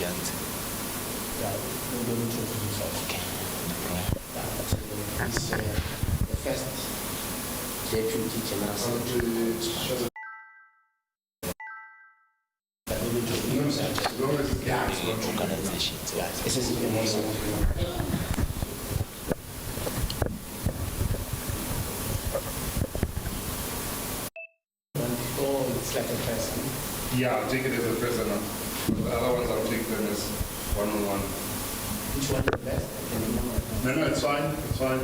Janzi. Yeah, we're going to introduce us. Okay. He's the first deputy general secretary. Organizations. Yes, this is the most. Oh, it's like a person. Yeah, I'll take it as a prisoner. The other ones I'll take them as one-on-one. Which one is the best? No, it's fine. It's fine.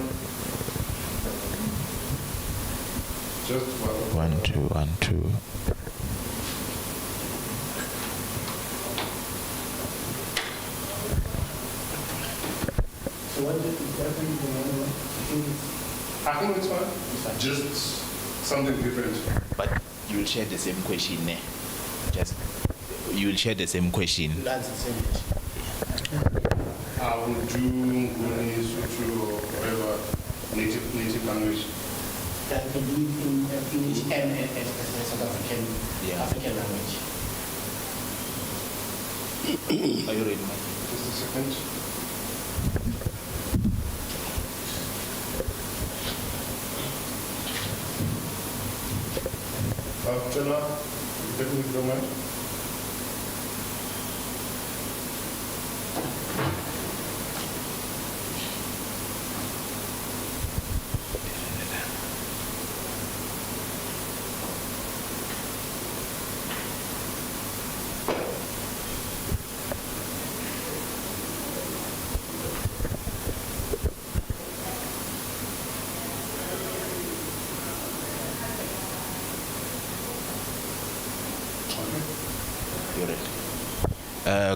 Just one. 1, 2, 1, 2. So what is the I think it's fine. Just something different. But you will share the same question. Just you will share the same question. You'll answer the same question. I will do Nguni, Sutu, or whatever native language. That can be in English and South African, African language. Are you ready, Mike? Just a second. Jenna, you definitely don't mind.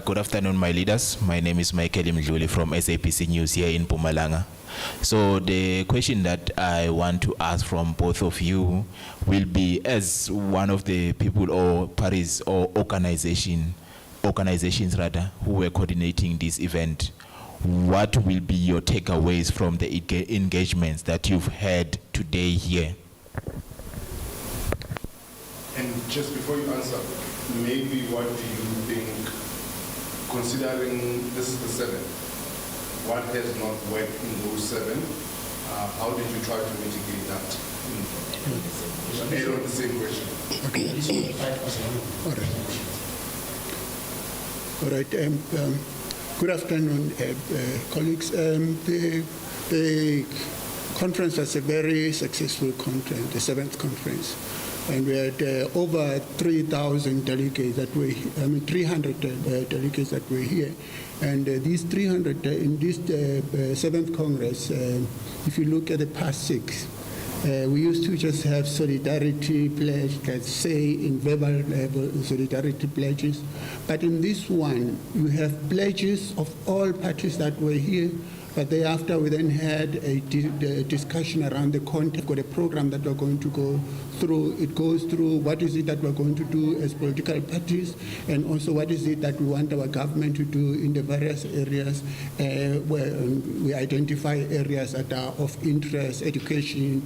Good afternoon, my leaders. My name is Michael Mdluli from SAPC News here in Mpumalanga. So the question that I want to ask from both of you will be, as one of the people or parties or organizations rather, who were coordinating this event, what will be your takeaways from the engagements that you've had today here? And just before you answer, maybe what do you think, considering this is the 7th, what has not worked in those 7? How did you try to mitigate that? Made on the same question. Okay. All right. Good afternoon, colleagues. The conference was a very successful conference, the 7th conference. And we had over 3,000 delegates that were, 300 delegates that were here. And these 300, in this 7th Congress, if you look at the past 6, we used to just have solidarity pledge, let's say in verbal solidarity pledges. But in this one, you have pledges of all parties that were here. But thereafter, we then had a discussion around the content. Got a program that we're going to go through. It goes through what is it that we're going to do as political parties, and also what is it that we want our government to do in the various areas where we identify areas that are of interest: education,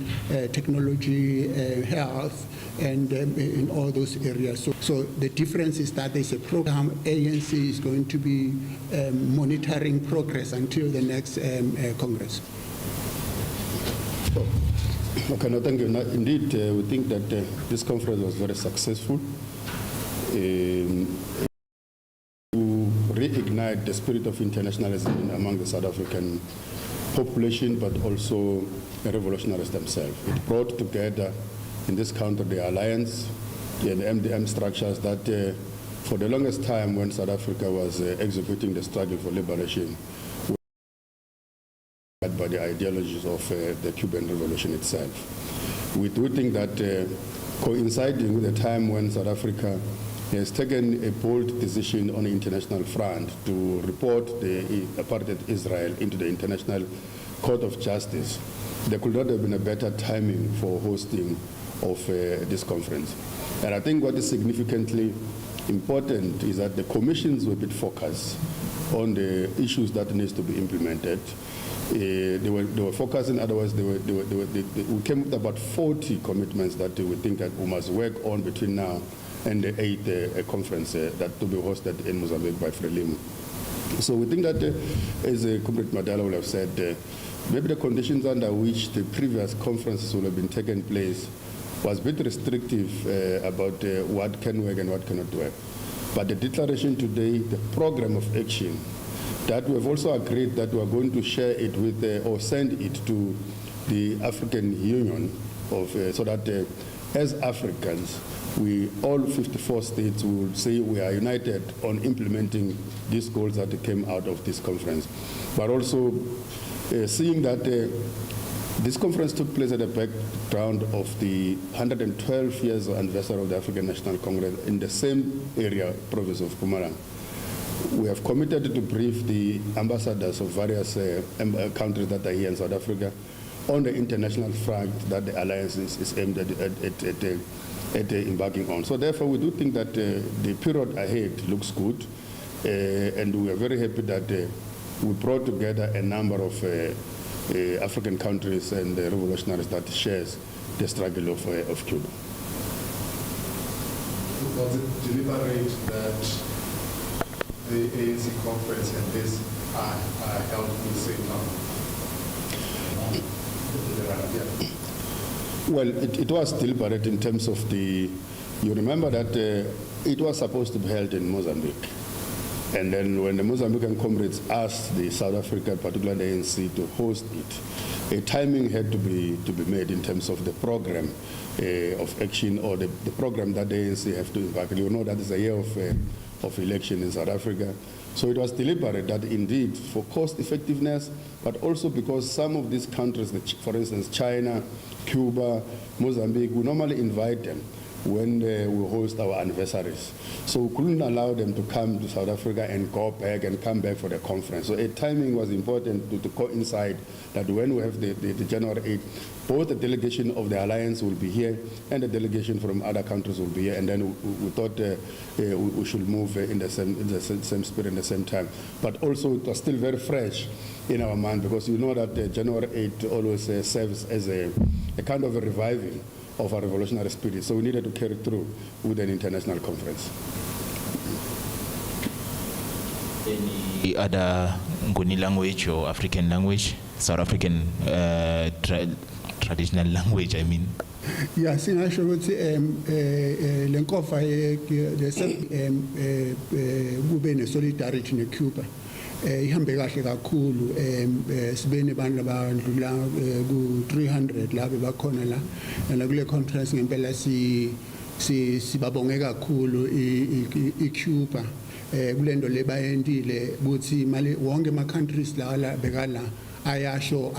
technology, health, and in all those areas. So the difference is that there's a program. ANC is going to be monitoring progress until the next Congress. Okay, no, thank you. Indeed, we think that this conference was very successful to reignite the spirit of internationalism among the South African population, but also the revolutionaries themselves. It brought together in this country the alliance, the MDM structures that for the longest time when South Africa was executing the struggle for liberation, by the ideologies of the Cuban Revolution itself. We do think that coinciding with the time when South Africa has taken a bold decision on the international front to report the apartheid Israel into the International Court of Justice, there could not have been a better timing for hosting of this conference. And I think what is significantly important is that the commissions were a bit focused on the issues that needs to be implemented. They were focusing, otherwise we came with about 40 commitments that we think that we must work on between now and the 8th conference that to be hosted in Mozambique by Frelimo. So we think that, as Comrade Madala will have said, maybe the conditions under which the previous conferences will have been taken place was a bit restrictive about what can work and what cannot work. But the declaration today, the program of action, that we have also agreed that we are going to share it with or send it to the African Union so that as Africans, we all 54 states will say we are united on implementing these goals that came out of this conference. But also seeing that this conference took place at the background of the 112 years anniversary of the African National Congress in the same area, province of Mpumalanga. We have committed to brief the ambassadors of various countries that are here in South Africa on the international front that the alliance is aimed at embarking on. So therefore, we do think that the period ahead looks good, and we are very happy that we brought together a number of African countries and revolutionaries that shares the struggle of Cuba. Was it deliberate that the ANC conference and this are held in the same time? Well, it was deliberate in terms of the, you remember that it was supposed to be held in Mozambique. And then when the Mozambican comrades asked the South Africa, particularly the ANC, to host it, a timing had to be made in terms of the program of action or the program that the ANC have to embark. You know that is a year of election in South Africa. So it was deliberate that indeed for cost effectiveness, but also because some of these countries, for instance, China, Cuba, Mozambique, we normally invite them when we host our anniversaries. So we couldn't allow them to come to South Africa and go back and come back for the conference. So timing was important to coincide that when we have the January 8th, both the delegation of the alliance will be here and the delegation from other countries will be here. And then we thought we should move in the same spirit and the same time. But also it was still very fresh in our mind because you know that January 8th always serves as a kind of a reviving of our revolutionary spirit. So we needed to carry through with an international conference. Any other Nguni language or African language, South African traditional language, I mean? Yeah, singasho ukuthi lenkofa kube ne solidarity ne Cuba ihambe kahle kakhulu sibe nebantu abadlula ku 300 laba bakhona la kule conference ngempela sibabonge kakhulu iCuba kulendo lebayendile ukuthi mali wonke ama countries la bekala ayasho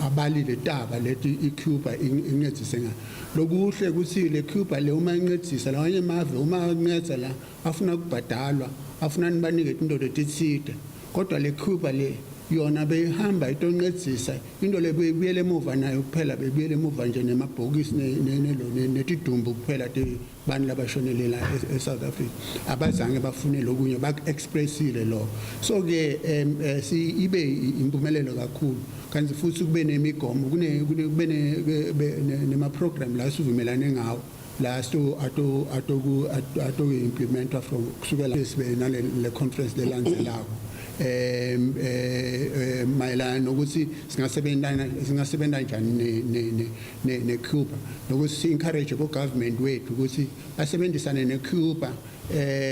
abalile taba lethi iCuba incedise nga lokuhle ukuthi le Cuba le uma incedisa la wanye mave uma incedza la afuna kubhadalwa afuna nibanike into letitside kodwa le Cuba le yona behamba itoncedisa into le buyele emuva nayo kuphela bebuyele emuva nje nemabhokisi netidumbu kuphela te bani labashonele la eSouth Africa abazange bafune lokunye bak-expressile lo so ke ibe impumelelo kakhulu kanti futhi kube nemigomo kube nema-program la sivumelane ngawo la ato implementwa from kusukela sibe nale conference lelandzelako mayelana nokuthi singasebenza njani neCuba nokuthi si-encourage ko-government wethu ukuthi basebenzisane neCuba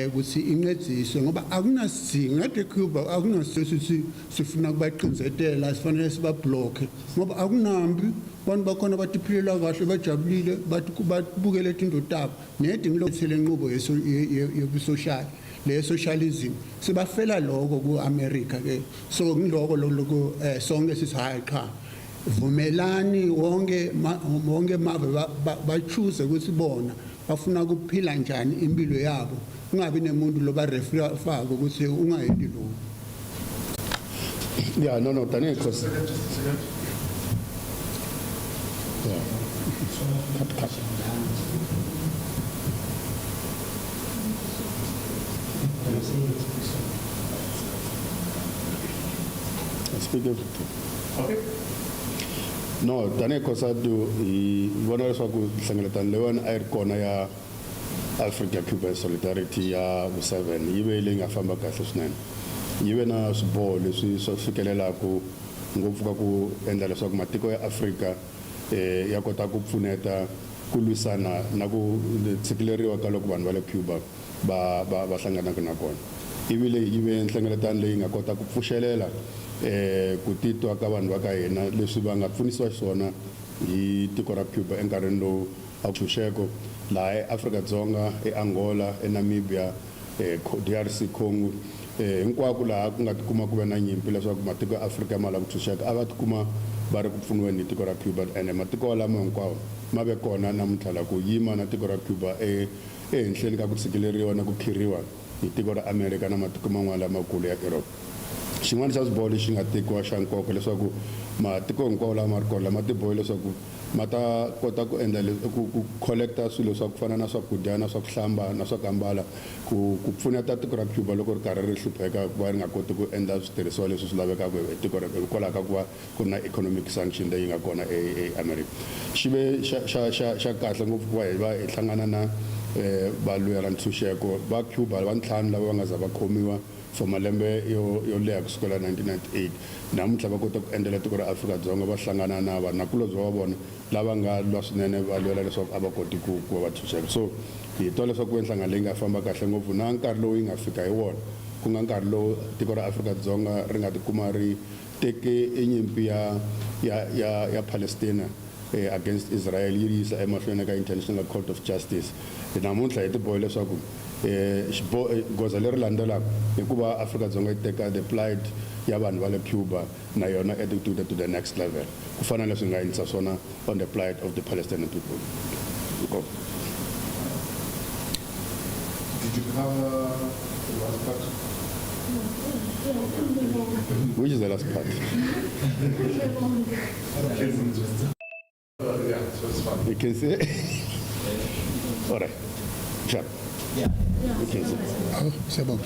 ukuthi incediswe ngoba akunasidingo ngade Cuba akunasisithi sifuna kubaqinzetela sifanele sibabhlokhe ngoba akunambi abantu bakhona batiphilela kahle bajabulile babukele into tabo nedingo lokuthela inqubo ye-social le socialism sibafela lokho ku-America ke so ngiloko lokho sonke sithi hayi cha vumelani wonke mave ba-choose ukuthi bona bafuna ukuphila njani impilo yabo kungabi nemuntu lo ba-refer ukuthi ungayendi lokho. Yeah, no, Daniel, because speak everything. Okay. No, Daniel Kosadu, I wana leswaku hlengeletano leyiwani a yi ri kona Africa-Cuba Solidarity ya vu7 yi ve leyi nga famba kahle swinene yi ve na swiboho leswi swi fikelelaku ngopfu ka ku endla leswaku matiko ya Afrika ya kota ku pfuneta ku lwisana na ku tshikileriwa ka loko vanhu va le Cuba va hlanganaka na kona ivile yi ve nhlengeletano leyi nga kota ku pfuxelela ku titwa ka vanhu va ka hina leswi va nga pfunisiwa xiswona hi tiko ra Cuba enkarhini lowu a ntshunxeko laha Afrika-Dzonga, Angola, Namibia, DRC Congo hinkwako laha ku nga tikuma ku ve na nyimpi leswaku matiko ya Afrika ma lava ku ntshunxeka a va tikuma va ri ku pfuniweni hi tiko ra Cuba ene matiko lama hinkwawo ma ve kona namuntlha la ku yima na tiko ra Cuba ehenhleni ka ku tshikileriwa na ku khiriwa hi tiko ra America na matiko man'wana lamakulu ya Europe. Xin'wana xa swiboho lexi nga tekiwa xa nkoka leswaku matiko hinkwawo lama ma ri kona lama tibohe leswaku ma ta kota ku endla ku collecta swilo swa ku fana na swakudya na swa ku hlamba na swa ku ambala ku pfuneta tiko ra Cuba loko ri karhi ri hlupheka ku va ri nga koti ku endla switirhisiwa leswi swi lavekaka hi tiko hikwalaho ka ku va ku ri na economic sanction leyi nga kona eAmerica. Xi ve xa kahle ngopfu ku va hi hlangana na valwela ntshunxeko va Cuba va ntlhanu lava va nga za va khomiwa for malembe yo leha kusukela 1998 namuntlha va kota ku endlela tiko ra Afrika-Dzonga va hlangana na vanakulobye va vona lava nga lwa swinene va lwela leswaku a va koti ku va va ntshunxeka so hi twa leswaku ku ve nhlangano leyi nga famba kahle ngopfu na nkarhi lowu yi nga fika hi wona ku nga nkarhi lowu tiko ra Afrika-Dzonga ri nga tikuma ri teke nyimpi ya Palestina against Israel yi yisa emahlweni ka International Court of Justice namuntlha hi tibohe leswaku goza leri landzelaka hikuva Afrika-Dzonga yi teka the plight ya vanhu va le Cuba na yona to the next level ku fana na leswi nga endlisa swona on the plight of the Palestinian people. Did you cover the last part? Which is the last part? Yeah, so it's fine. You can say. All right. Sure. Yeah. You can say. C'est bon.